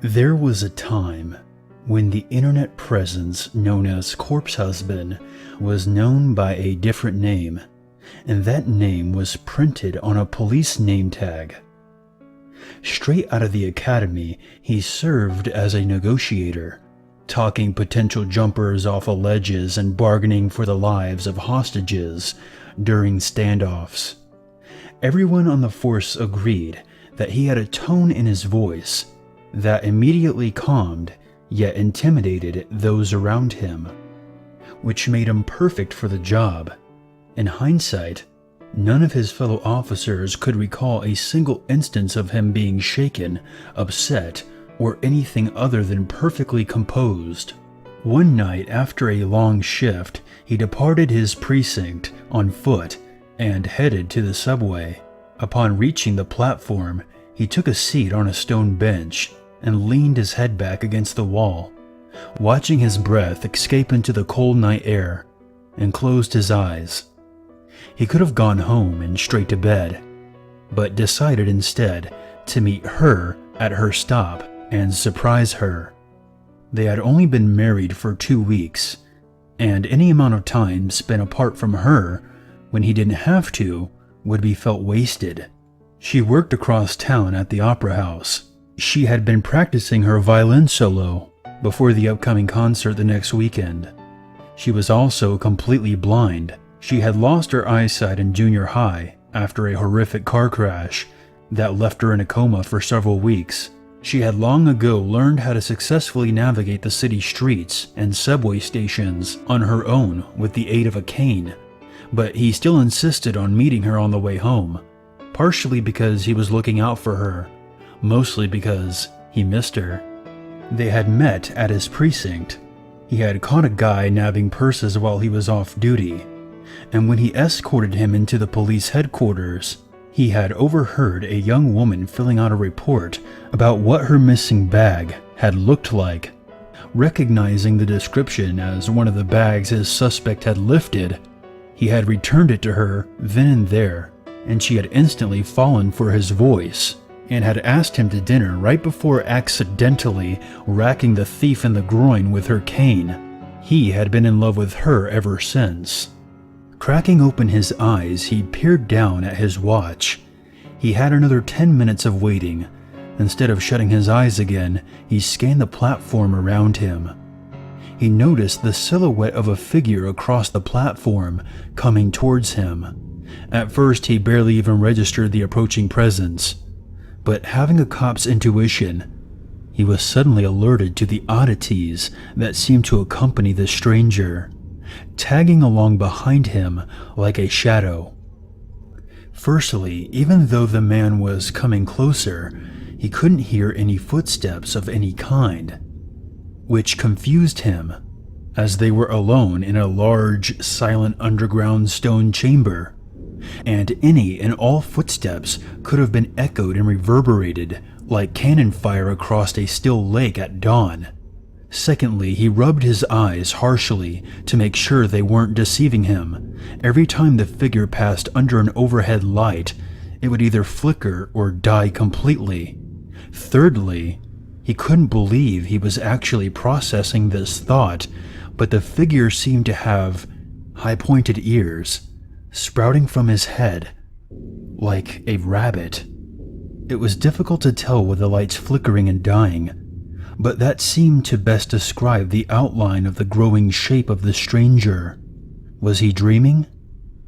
There was a time when the internet presence known as Corpse Husband was known by a different name, and that name was printed on a police name tag. Straight out of the academy, he served as a negotiator, talking potential jumpers off of ledges and bargaining for the lives of hostages during standoffs. Everyone on the force agreed that he had a tone in his voice that immediately calmed yet intimidated those around him, which made him perfect for the job. In hindsight, none of his fellow officers could recall a single instance of him being shaken, upset, or anything other than perfectly composed. One night after a long shift, he departed his precinct on foot and headed to the subway. Upon reaching the platform, he took a seat on a stone bench and leaned his head back against the wall, watching his breath escape into the cold night air, and closed his eyes. He could have gone home and straight to bed, but decided instead to meet her at her stop and surprise her. They had only been married for 2 weeks, and any amount of time spent apart from her when he didn't have to would be felt wasted. She worked across town at the opera house. She had been practicing her violin solo before the upcoming concert the next weekend. She was also completely blind. She had lost her eyesight in junior high after a horrific car crash that left her in a coma for several weeks. She had long ago learned how to successfully navigate the city streets and subway stations on her own with the aid of a cane, but he still insisted on meeting her on the way home, partially because he was looking out for her, mostly because he missed her. They had met at his precinct. He had caught a guy nabbing purses while he was off duty, and when he escorted him into the police headquarters, he had overheard a young woman filling out a report about what her missing bag had looked like. Recognizing the description as one of the bags his suspect had lifted, he had returned it to her then and there, and she had instantly fallen for his voice and had asked him to dinner right before accidentally racking the thief in the groin with her cane. He had been in love with her ever since. Cracking open his eyes, he peered down at his watch. He had another 10 minutes of waiting. Instead of shutting his eyes again, he scanned the platform around him. He noticed the silhouette of a figure across the platform coming towards him. At first, he barely even registered the approaching presence, but having a cop's intuition, he was suddenly alerted to the oddities that seemed to accompany the stranger, tagging along behind him like a shadow. Firstly, even though the man was coming closer, he couldn't hear any footsteps of any kind, which confused him, as they were alone in a large, silent underground stone chamber, and any and all footsteps could have been echoed and reverberated like cannon fire across a still lake at dawn. Secondly, he rubbed his eyes harshly to make sure they weren't deceiving him. Every time the figure passed under an overhead light, it would either flicker or die completely. Thirdly, he couldn't believe he was actually processing this thought, but the figure seemed to have high-pointed ears sprouting from his head, like a rabbit. It was difficult to tell with the lights flickering and dying, but that seemed to best describe the outline of the growing shape of the stranger. Was he dreaming?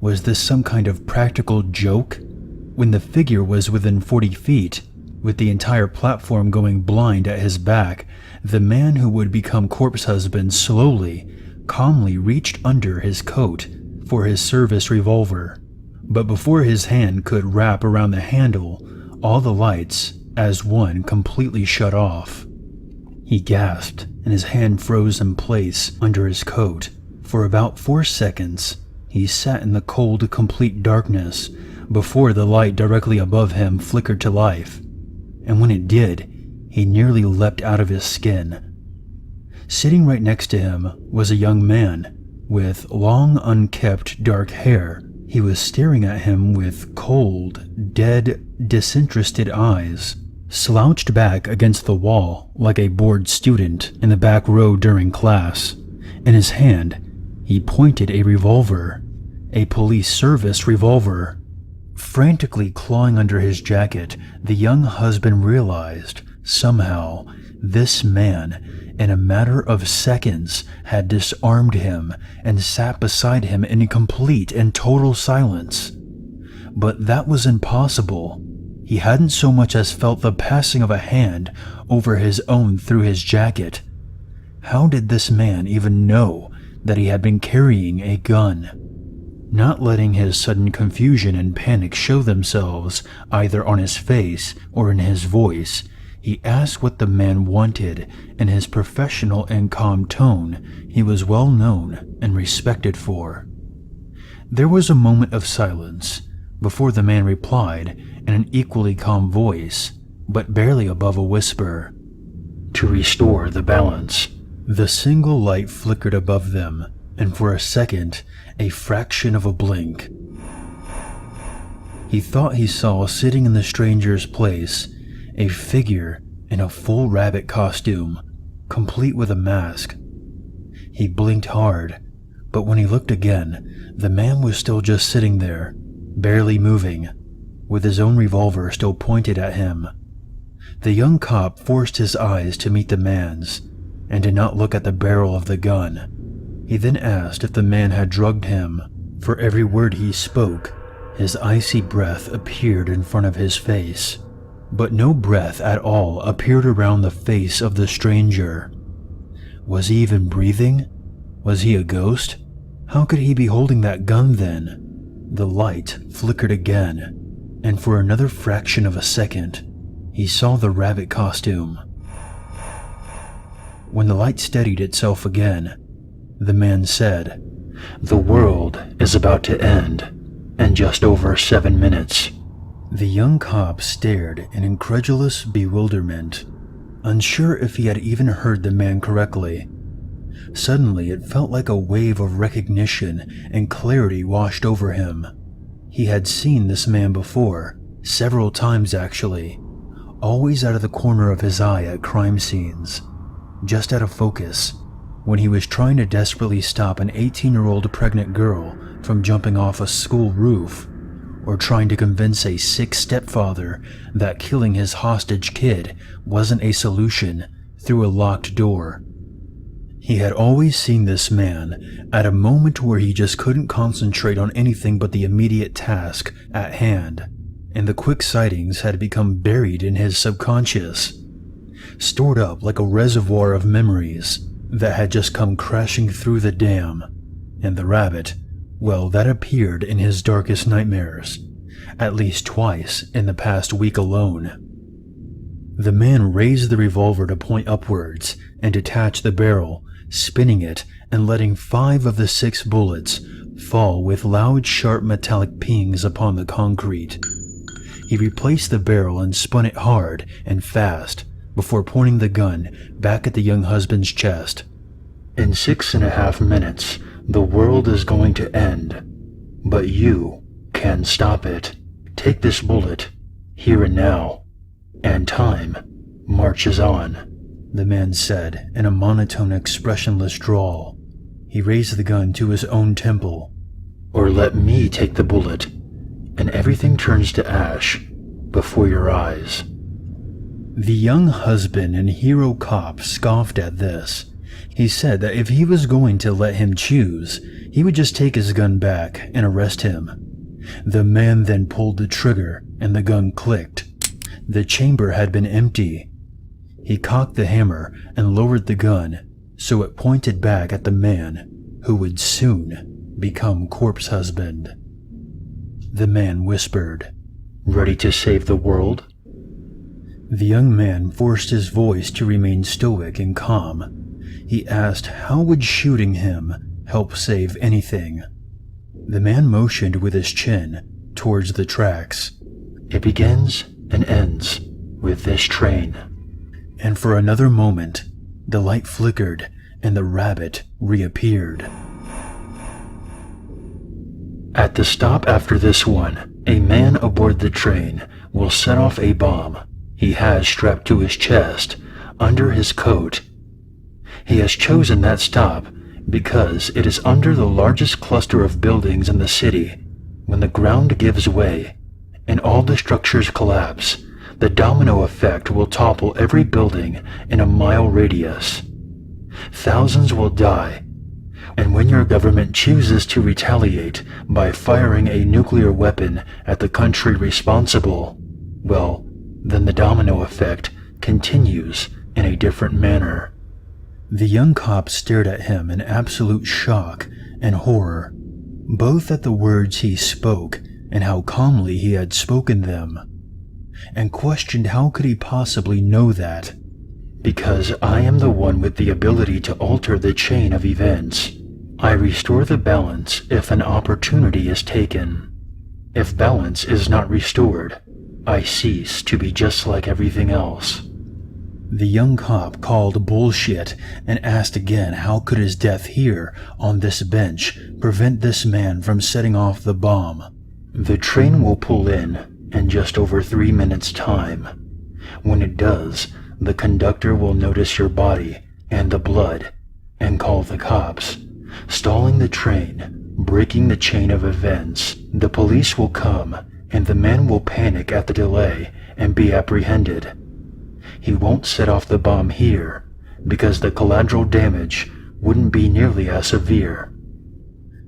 Was this some kind of practical joke? When the figure was within 40 feet, with the entire platform going blind at his back, the man who would become Corpse Husband slowly, calmly reached under his coat for his service revolver. But before his hand could wrap around the handle, all the lights, as one, completely shut off. He gasped, and his hand froze in place under his coat. For about 4 seconds, he sat in the cold, complete darkness before the light directly above him flickered to life, and when it did, he nearly leapt out of his skin. Sitting right next to him was a young man with long, unkempt dark hair. He was staring at him with cold, dead, disinterested eyes. slouched back against the wall like a bored student in the back row during class. In his hand, he pointed a revolver, a police service revolver. Frantically clawing under his jacket, the young husband realized, somehow, this man, in a matter of seconds, had disarmed him and sat beside him in complete and total silence. But that was impossible. He hadn't so much as felt the passing of a hand over his own through his jacket. How did this man even know that he had been carrying a gun? Not letting his sudden confusion and panic show themselves either on his face or in his voice, he asked what the man wanted in his professional and calm tone he was well known and respected for. There was a moment of silence before the man replied in an equally calm voice, but barely above a whisper. "To restore the balance." The single light flickered above them, and for a second, a fraction of a blink, he thought he saw sitting in the stranger's place a figure in a full rabbit costume, complete with a mask. He blinked hard, but when he looked again, the man was still just sitting there, barely moving, with his own revolver still pointed at him. The young cop forced his eyes to meet the man's, and did not look at the barrel of the gun. He then asked if the man had drugged him. For every word he spoke, his icy breath appeared in front of his face. But no breath at all appeared around the face of the stranger. Was he even breathing? Was he a ghost? How could he be holding that gun then? The light flickered again, and for another fraction of a second, he saw the rabbit costume. When the light steadied itself again, the man said, "The world is about to end in just over 7 minutes." The young cop stared in incredulous bewilderment, unsure if he had even heard the man correctly. Suddenly, it felt like a wave of recognition and clarity washed over him. He had seen this man before, several times actually, always out of the corner of his eye at crime scenes, just out of focus, when he was trying to desperately stop an 18-year-old pregnant girl from jumping off a school roof, or trying to convince a sick stepfather that killing his hostage kid wasn't a solution through a locked door. He had always seen this man at a moment where he just couldn't concentrate on anything but the immediate task at hand, and the quick sightings had become buried in his subconscious, stored up like a reservoir of memories that had just come crashing through the dam. And the rabbit, well, that appeared in his darkest nightmares, at least twice in the past week alone. The man raised the revolver to point upwards and detach the barrel, spinning it and letting 5 of the 6 bullets fall with loud, sharp metallic pings upon the concrete. He replaced the barrel and spun it hard and fast before pointing the gun back at the young husband's chest. "In 6.5 minutes, the world is going to end, but you can stop it. Take this bullet, here and now, and time marches on," the man said in a monotone, expressionless drawl. He raised the gun to his own temple. "Or let me take the bullet, and everything turns to ash before your eyes." The young husband and hero cop scoffed at this. He said that if he was going to let him choose, he would just take his gun back and arrest him. The man then pulled the trigger and the gun clicked. The chamber had been empty. He cocked the hammer and lowered the gun so it pointed back at the man who would soon become corpse husband. The man whispered, "Ready to save the world?" The young man forced his voice to remain stoic and calm. He asked how would shooting him help save anything. The man motioned with his chin towards the tracks. "It begins and ends with this train." And for another moment, the light flickered and the rabbit reappeared. "At the stop after this one, a man aboard the train will set off a bomb he has strapped to his chest, under his coat. He has chosen that stop because it is under the largest cluster of buildings in the city. When the ground gives way and all the structures collapse, the domino effect will topple every building in a mile radius. Thousands will die, and when your government chooses to retaliate by firing a nuclear weapon at the country responsible, well, then the domino effect continues in a different manner. The young cop stared at him in absolute shock and horror, both at the words he spoke and how calmly he had spoken them, and questioned how could he possibly know that. Because I am the one with the ability to alter the chain of events. I restore the balance if an opportunity is taken. If balance is not restored, I cease to be just like everything else. The young cop called bullshit and asked again how could his death here on this bench prevent this man from setting off the bomb. The train will pull in just over 3 minutes' time. When it does, the conductor will notice your body and the blood and call the cops, stalling the train, breaking the chain of events. The police will come and the man will panic at the delay and be apprehended. He won't set off the bomb here because the collateral damage wouldn't be nearly as severe.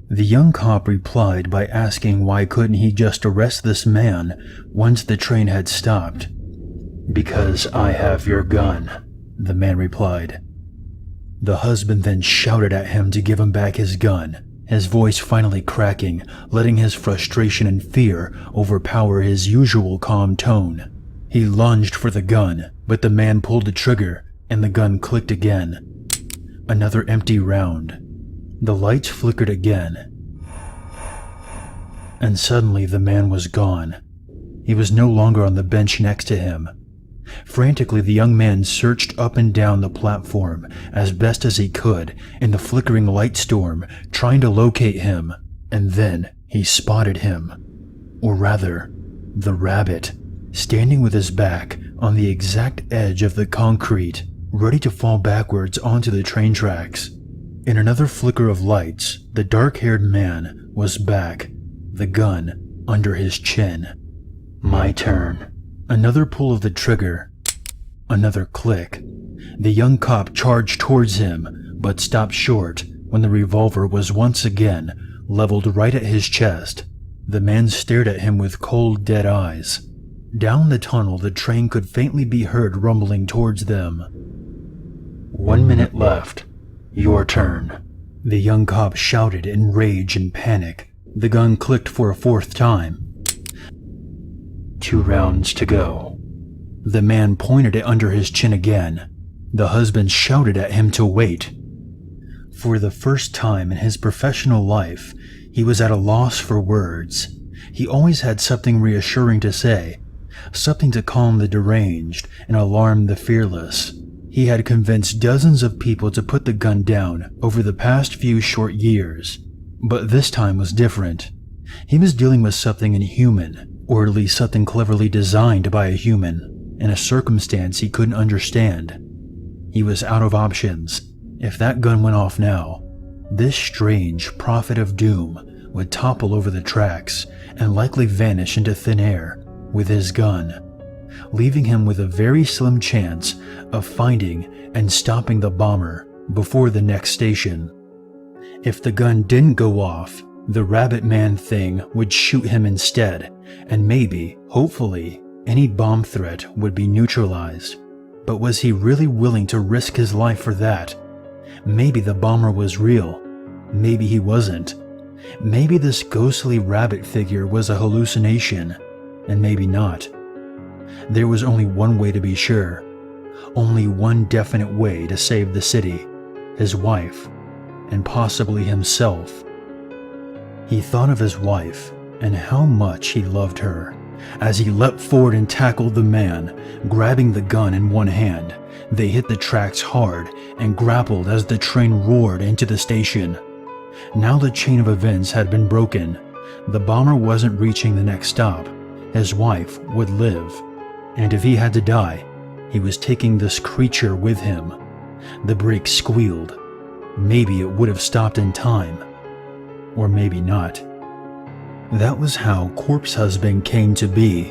The young cop replied by asking why couldn't he just arrest this man once the train had stopped. Because I have your gun, the man replied. The husband then shouted at him to give him back his gun, his voice finally cracking, letting his frustration and fear overpower his usual calm tone. He lunged for the gun, but the man pulled the trigger and the gun clicked again. Another empty round. The lights flickered again. And suddenly the man was gone. He was no longer on the bench next to him. Frantically, the young man searched up and down the platform as best as he could in the flickering light storm, trying to locate him. And then he spotted him. Or rather, the rabbit, standing with his back on the exact edge of the concrete, ready to fall backwards onto the train tracks. In another flicker of lights, the dark-haired man was back, the gun under his chin. My turn. Another pull of the trigger. Another click. The young cop charged towards him, but stopped short when the revolver was once again leveled right at his chest. The man stared at him with cold, dead eyes. Down the tunnel, the train could faintly be heard rumbling towards them. 1 minute left. Your turn. The young cop shouted in rage and panic. The gun clicked for a 4th time. 2 rounds to go. The man pointed it under his chin again. The husband shouted at him to wait. For the first time in his professional life, he was at a loss for words. He always had something reassuring to say, something to calm the deranged and alarm the fearless. He had convinced dozens of people to put the gun down over the past few short years, but this time was different. He was dealing with something inhuman, or at least something cleverly designed by a human, in a circumstance he couldn't understand. He was out of options. If that gun went off now, this strange prophet of doom would topple over the tracks and likely vanish into thin air with his gun, leaving him with a very slim chance of finding and stopping the bomber before the next station. If the gun didn't go off, the rabbit man thing would shoot him instead, and maybe, hopefully, any bomb threat would be neutralized. But was he really willing to risk his life for that? Maybe the bomber was real. Maybe he wasn't. Maybe this ghostly rabbit figure was a hallucination, and maybe not. There was only one way to be sure. Only one definite way to save the city, his wife, and possibly himself. He thought of his wife and how much he loved her. As he leapt forward and tackled the man, grabbing the gun in one hand, they hit the tracks hard and grappled as the train roared into the station. Now the chain of events had been broken. The bomber wasn't reaching the next stop. His wife would live. And if he had to die, he was taking this creature with him. The brake squealed. Maybe it would have stopped in time. Or maybe not. That was how Corpse Husband came to be.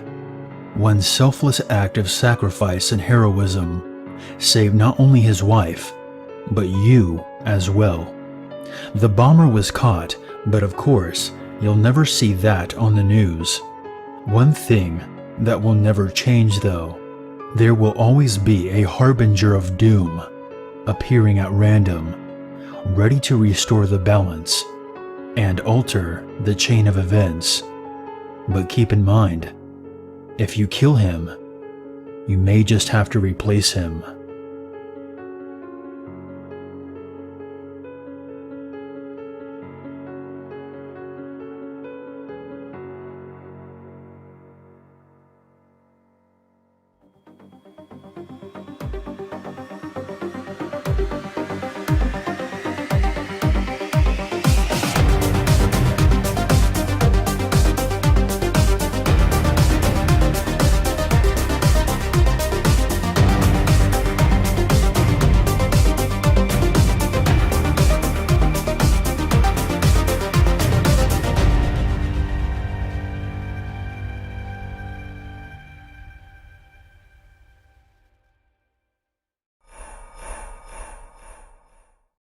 One selfless act of sacrifice and heroism saved not only his wife, but you as well. The bomber was caught, but of course, you'll never see that on the news. One thing that will never change though, there will always be a harbinger of doom appearing at random, ready to restore the balance and alter the chain of events. But keep in mind, if you kill him, you may just have to replace him.